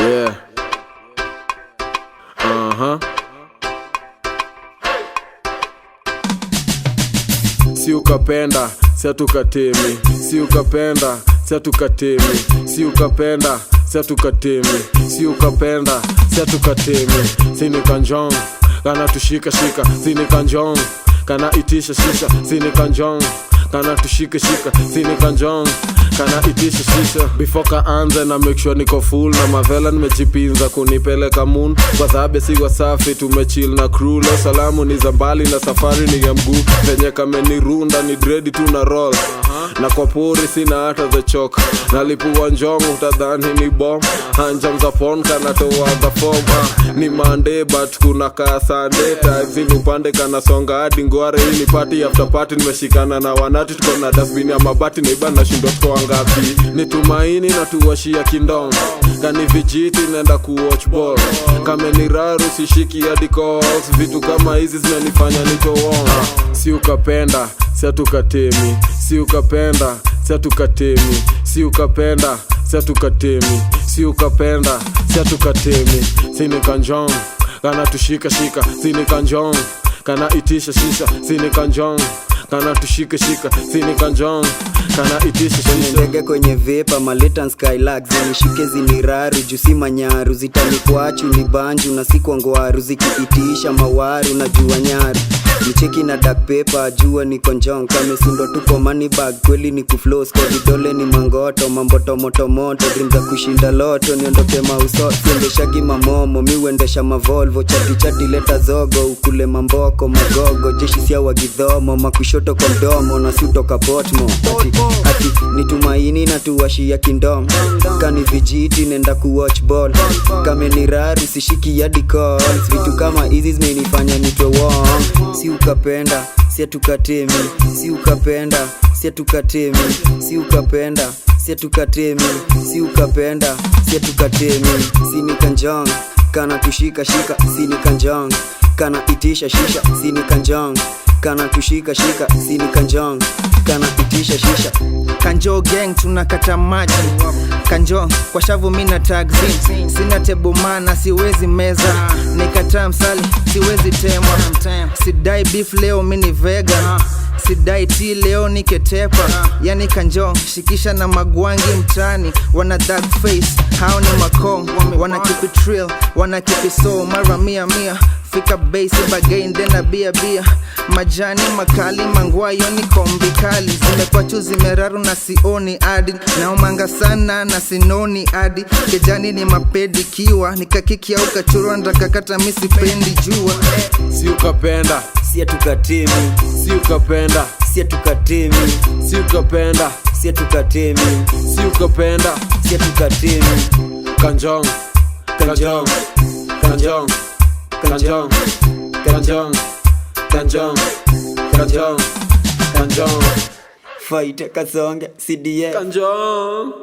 Yeah. Si ukapenda, si atukatemi. Si ukapenda, si atukatemi. Si ukapenda, si atukatemi. Si ukapenda, si atukatemi. Sini kanjong, kana tushika shika. Sini kanjong, kana itisha shisha. Sini kanjong, kana tushika shika. Sini kanjong, kana itisha shisha. Before kaanze na make sure niko full na mavela nimejipinza kunipeleka moon. Kwa sababu si wasafi tumechill na crew. Leo salamu ni za mbali na safari ni ya mguu. Venye kamenirunda ni dread tu na roll. Na kwa pori sina hata the choke. Nalipua njongo utadhani ni bomb. Hanjam za phone kana toa the form. Ni Monday but kuna kaa Sunday. Taxi upande kana songa hadi Ngware. Hii ni party after party nimeshikana na wanati. Tuko na dustbin ya mabati na iba na shindo tuko ngapi. Ni Tumaini na tuwashia kindom. Kani vijiti nenda kuwatch ball. Kame ni raru sishiki hadi calls. Vitu kama hizi zimenifanya nitowong. Si ukapenda, si atukatemi. Si ukapenda, si atukatemi. Si ukapenda, si atukatemi. Si ukapenda, si atukatemi. Sini kanjong, kana tushika shika. Sini kanjong, kana itisha shisha. Sini kanjong, kana tushika shika. Sini kanjong, kana itisha shisha. Ndege kwenye vepa maletan skylark. Zinishike ziniraru jusi manyaru. Zitanikuachu ni banju na siku ngwaru. Zikiitisha mawaru na jua nyaru. Nicheki na dark paper, jua ni konjong. Kame sundo tuko money bag, kweli ni kuflows. Kwa vidole ni mangoto, mamboto moto moto. Dream za kushinda loto, niondoke mauso. Siendeshagi mamomo, miwendesha mavolvo. Chati chati leta zogo, ukule mamboko magogo. Jeshi siya wagidhomo, makushoto kwa mdomo. Na suto kapotmo, ati ni Tumaini na tuwashia kindom. Kani vijiti nenda kuwatch ball. Kame ni raru sishiki hadi calls. Vitu kama hizi zimenifanya nitwe wong. Si ukapenda, si atukatemi. Si ukapenda, si atukatemi. Si ukapenda, si atukatemi. Si ukapenda, si atukatemi. Sini kanjong, kana tushika shika. Sini kanjong, kana itisha shisha. Sini kanjong, kana tushika shika. Sini kanjong, kana itisha shisha. Kanjo gang tunakata maji. Kanjo kwa shavu mina tagzi. Sina tebo mana siwezi meza. Nikataa msali siwezi temwa. Sidai beef leo mini vega. Sidai tea leo niketepa. Yani kanjo shikisha na magwangi mtani. Wana dark face hao ni makong. Wana keep it real, wana keep it so. Mara mia mia fika base bagain dena bia bia. Majani makali mangwayo ni kombi kali. Zimekwachu zimeraru na sioni adi. Na umanga sana na sinoni adi. Kejani ni mapedi kiwa. Nikakiki au kachurwa ndakakata misi pendi jua. Si ukapenda, si atukatemi. Si ukapenda, si atukatemi. Si ukapenda, si atukatemi. Si ukapenda, si atukatemi. Kanjong, kanjong, kanjong, kanjong, kanjong, kanjong, kanjong, kanjong. Fight kasonge CDF kanjong.